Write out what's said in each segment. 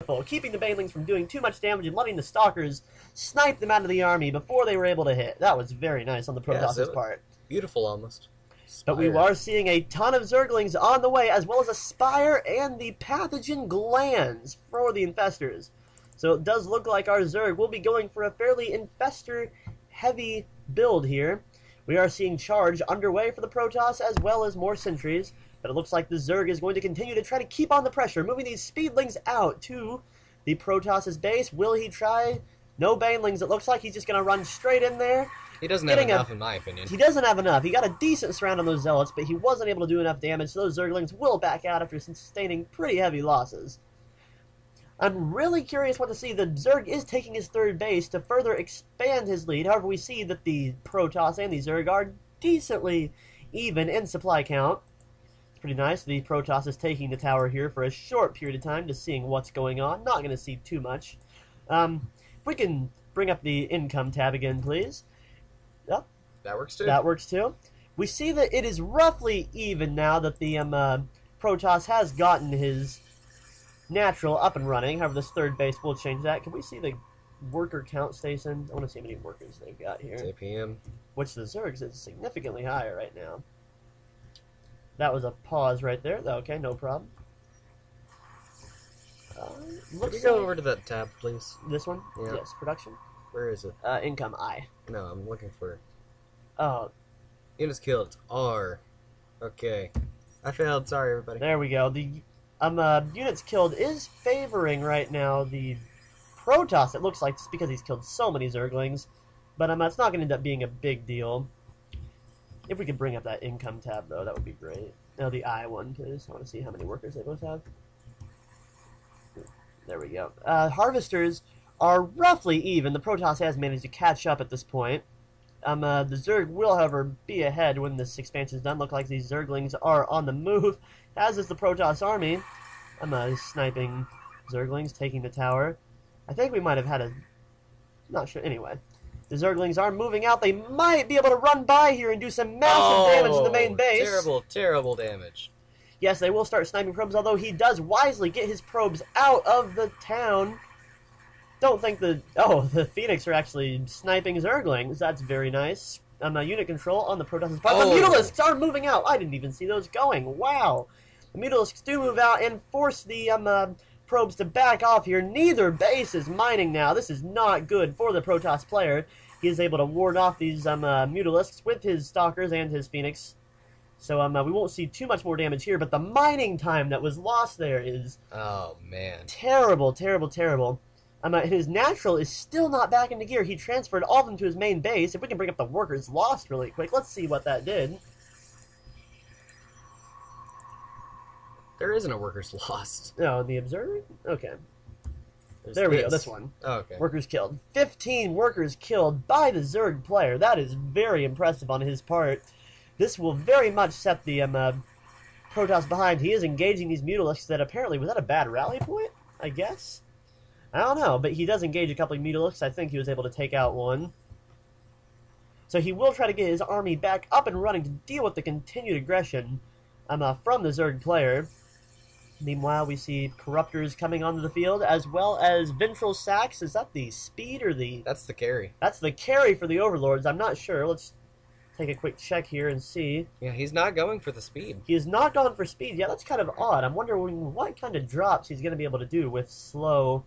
careful, keeping the banelings from doing too much damage and letting the stalkers snipe them out of the army before they were able to hit. That was very nice on the Protoss' part. Beautiful, almost. Spire. But we are seeing a ton of Zerglings on the way, as well as a Spire and the pathogen glands for the infestors. So it does look like our Zerg will be going for a fairly infestor-heavy build here. We are seeing charge underway for the Protoss, as well as more sentries. But it looks like the Zerg is going to continue to try to keep on the pressure, moving these Speedlings out to the Protoss' base. Will he try? No Banelings. It looks like he's just going to run straight in there. He doesn't have enough, in my opinion. He doesn't have enough. He got a decent surround on those Zealots, but he wasn't able to do enough damage, so those Zerglings will back out after sustaining pretty heavy losses. I'm really curious what to see. The Zerg is taking his third base to further expand his lead. However, we see that the Protoss and the Zerg are decently even in supply count. It's pretty nice. The Protoss is taking the tower here for a short period of time, just seeing what's going on. Not going to see too much. If we can bring up the income tab again, please. Yep. That works too. That works too. We see that it is roughly even now that the Protoss has gotten his natural up and running. However, this third base will change that. Can we see the worker count station? I want to see how many workers they've got here. It's APM. Which the Zergs is significantly higher right now. That was a pause right there. Okay, no problem. Can you go over to that tab, please? This one? Yeah. Yes, production. Where is it? Income I. No, I'm looking for... Oh. Units killed. It's R. Okay. I failed. Sorry, everybody. There we go. The units killed is favoring right now the Protoss, it looks like, just because he's killed so many Zerglings. But it's not going to end up being a big deal. If we could bring up that income tab, though, that would be great. Now the I one, please. I want to see how many workers they both have. There we go. Harvesters are roughly even. The Protoss has managed to catch up at this point. The Zerg will, however, be ahead when this expansion is done. Look like these Zerglings are on the move, as is the Protoss army. Sniping Zerglings, taking the tower. I think we might have had a... Not sure. Anyway, the Zerglings are moving out. They might be able to run by here and do some massive damage to the main base. Terrible, terrible damage. Yes, they will start sniping probes, although he does wisely get his probes out of the town. Don't think the... Oh, the Phoenix are actually sniping Zerglings. That's very nice. Unit control on the Protoss' part. Oh. The Mutalisks are moving out. I didn't even see those going. Wow. The Mutalisks do move out and force the probes to back off here. Neither base is mining now. This is not good for the Protoss player. He is able to ward off these Mutalisks with his Stalkers and his Phoenix. So we won't see too much more damage here, but the mining time that was lost there is... Oh, man. Terrible, terrible, terrible. His natural is still not back into gear. He transferred all of them to his main base. If we can bring up the workers lost really quick, let's see what that did. There isn't a workers lost. No, the observer? Okay. There we go, this one. Oh, okay. Workers killed. 15 workers killed by the Zerg player. That is very impressive on his part. This will very much set the Protoss behind. He is engaging these Mutalisks that apparently... Was that a bad rally point? I guess? I don't know, but he does engage a couple of Mutalisks. I think he was able to take out one. So he will try to get his army back up and running to deal with the continued aggression from the Zerg player. Meanwhile, we see Corruptors coming onto the field, as well as Ventral Sacks. Is that the speed or the... That's the carry. That's the carry for the Overlords. I'm not sure. Let's take a quick check here and see. Yeah, he's not going for the speed. He is not going for speed. Yeah, that's kind of odd. I'm wondering what kind of drops he's going to be able to do with slow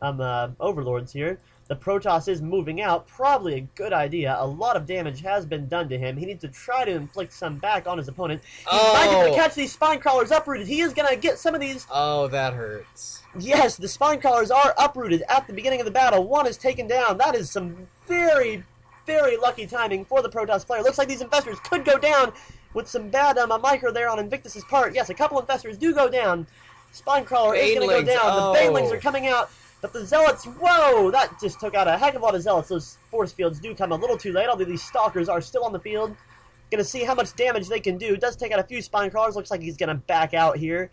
Overlords here. The Protoss is moving out. Probably a good idea. A lot of damage has been done to him. He needs to try to inflict some back on his opponent. He might be able to catch these Spine Crawlers uprooted. He is going to get some of these... Oh, that hurts. Yes, the Spine Crawlers are uprooted at the beginning of the battle. One is taken down. That is some very, very lucky timing for the Protoss player. Looks like these Infestors could go down with some bad micro there on Invictus' part. Yes, a couple Infestors do go down. Spine Crawler is going to go down. Oh. The Banelings are coming out. But the Zealots, whoa, that just took out a heck of a lot of Zealots. Those force fields do come a little too late, although these Stalkers are still on the field. Gonna see how much damage they can do. Does take out a few Spine Crawlers. Looks like he's gonna back out here.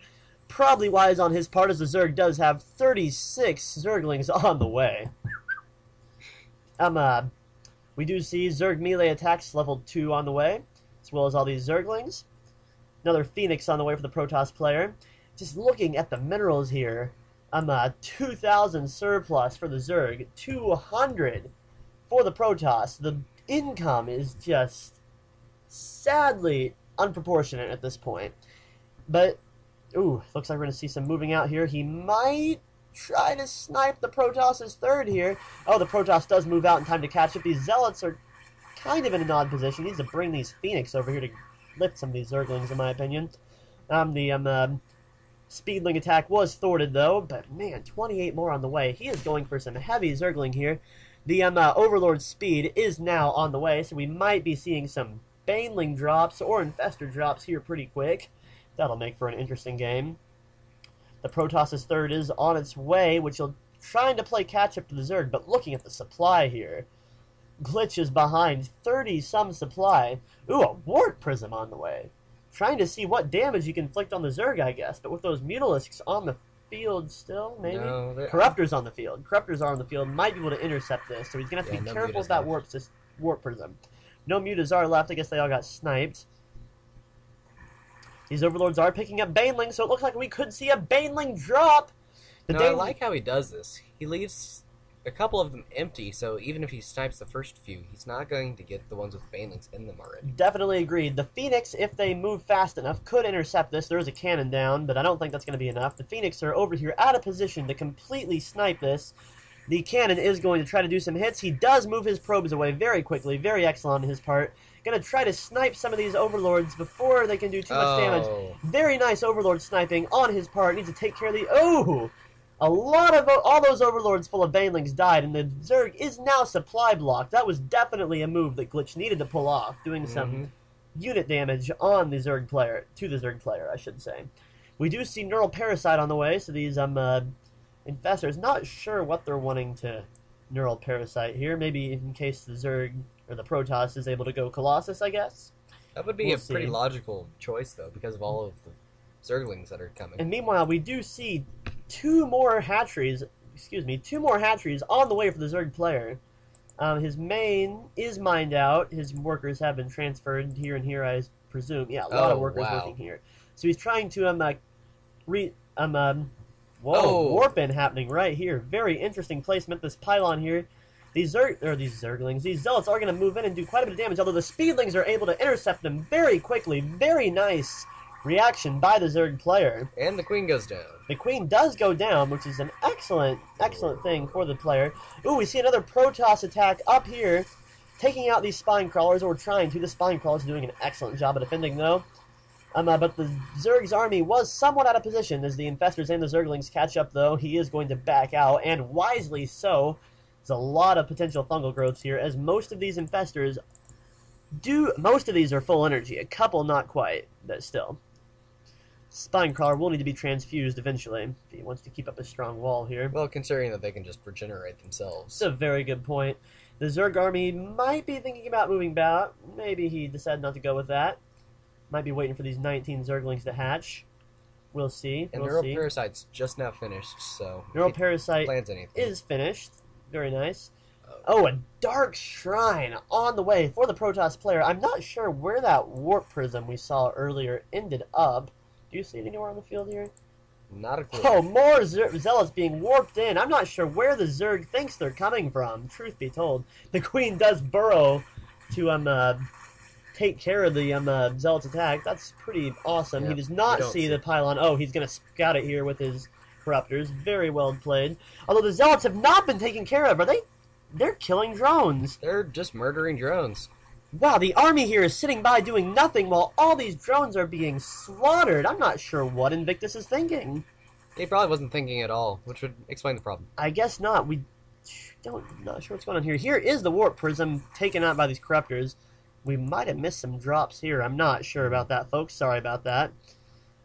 Probably wise on his part, as the Zerg does have 36 Zerglings on the way. We do see Zerg melee attacks level 2 on the way, as well as all these Zerglings. Another Phoenix on the way for the Protoss player. Just looking at the minerals here. 2,000 surplus for the Zerg, 200 for the Protoss. The income is just sadly unproportionate at this point. But, ooh, looks like we're going to see some moving out here. He might try to snipe the Protoss's third here. Oh, the Protoss does move out in time to catch it. These Zealots are kind of in an odd position. He needs to bring these Phoenix over here to lift some of these Zerglings, in my opinion. The Speedling attack was thwarted, though, but man, 28 more on the way. He is going for some heavy Zergling here. The Overlord speed is now on the way, so we might be seeing some Baneling drops or Infestor drops here pretty quick. That'll make for an interesting game. The Protoss's third is on its way, which will trying to play catch-up to the Zerg, but looking at the supply here. Glitch is behind, 30-some supply. Ooh, a Wart Prism on the way. Trying to see what damage you can inflict on the Zerg, I guess. But with those Mutalisks on the field still, maybe? No, Corruptors on the field. Corruptors are on the field. Might be able to intercept this. So he's going to have to be careful with that Warp Prism. No Mutas are left. I guess they all got sniped. These Overlords are picking up Baneling, so it looks like we could see a Baneling drop. I like how he does this. He leaves a couple of them empty, so even if he snipes the first few, he's not going to get the ones with Banelings in them already. Definitely agreed. The Phoenix, if they move fast enough, could intercept this. There is a cannon down, but I don't think that's going to be enough. The Phoenix are over here out of position to completely snipe this. The cannon is going to try to do some hits. He does move his probes away very quickly. Very excellent on his part. Going to try to snipe some of these Overlords before they can do too much damage. Very nice Overlord sniping on his part. Needs to take care of the... Oh! A lot of all those Overlords full of Banelings died, and the Zerg is now supply blocked. That was definitely a move that Glitch needed to pull off, doing some unit damage on the Zerg player, to the Zerg player, I should say. We do see Neural Parasite on the way, so these Infestors, not sure what they're wanting to Neural Parasite here. Maybe in case the Zerg or the Protoss is able to go Colossus, I guess. That would be a pretty logical choice, though, because of all of the Zerglings that are coming. And meanwhile, we do see two more hatcheries on the way for the Zerg player. His main is mined out. His workers have been transferred here and here, I presume. Yeah, a lot of workers working here. So he's trying to warp-in happening right here. Very interesting placement. This pylon here. These Zerglings, these Zealots are going to move in and do quite a bit of damage, although the Speedlings are able to intercept them very quickly. Very nice reaction by the Zerg player. And the Queen goes down. The Queen does go down, which is an excellent thing for the player. Ooh, we see another Protoss attack up here, taking out these Spine Crawlers, or trying to. The Spine Crawlers are doing an excellent job of defending, though. But the Zerg's army was somewhat out of position as the Infestors and the Zerglings catch up, though. He is going to back out, and wisely so. There's a lot of potential fungal growths here, as most of these Infestors most of these are full energy. A couple not quite, but still. Spinecrawler will need to be transfused eventually if he wants to keep up a strong wall here. Well, considering that they can just regenerate themselves. It's a very good point. The Zerg army might be thinking about moving back. Maybe he decided not to go with that. Might be waiting for these 19 Zerglings to hatch. We'll see. And Neural Parasite's just now finished, so... Neural Parasite is finished. Very nice. Oh, a Dark Shrine on the way for the Protoss player. I'm not sure where that Warp Prism we saw earlier ended up. Do you see it anywhere on the field here? Not a clue. Oh, more Zealots being warped in. I'm not sure where the Zerg thinks they're coming from, truth be told. The Queen does burrow to take care of the Zealots attack. That's pretty awesome. Yeah, he does not see the pylon. Oh, he's going to scout it here with his Corruptors. Very well played. Although the Zealots have not been taken care of. Are they? They're killing drones. They're just murdering drones. Wow, the army here is sitting by doing nothing while all these drones are being slaughtered. I'm not sure what Invictus is thinking. He probably wasn't thinking at all, which would explain the problem. I guess not. Not sure what's going on here. Here is the Warp Prism taken out by these Corruptors. We might have missed some drops here. I'm not sure about that, folks. Sorry about that.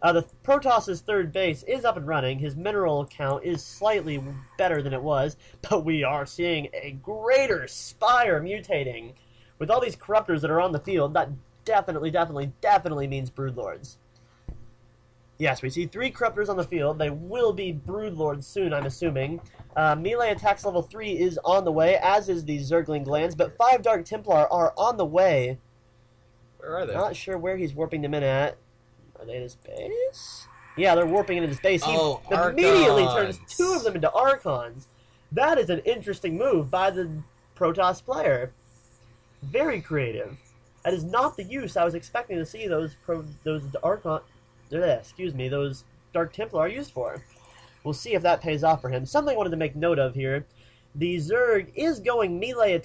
The Protoss's third base is up and running. His mineral count is slightly better than it was, but we are seeing a greater Spire mutating. With all these Corruptors that are on the field, that definitely means Broodlords. Yes, we see 3 Corruptors on the field. They will be Broodlords soon, I'm assuming. Melee attacks level 3 is on the way, as is the Zergling Glands, but 5 Dark Templar are on the way. Where are they? Not sure where he's warping them in at. Are they at his base? Yeah, they're warping into space. He Oh, immediately Archons. turns 2 of them into Archons. That is an interesting move by the Protoss player. Very creative. That is not the use I was expecting to see those Archon... those Dark Templar used for. We'll see if that pays off for him. Something I wanted to make note of here. The Zerg is going melee attack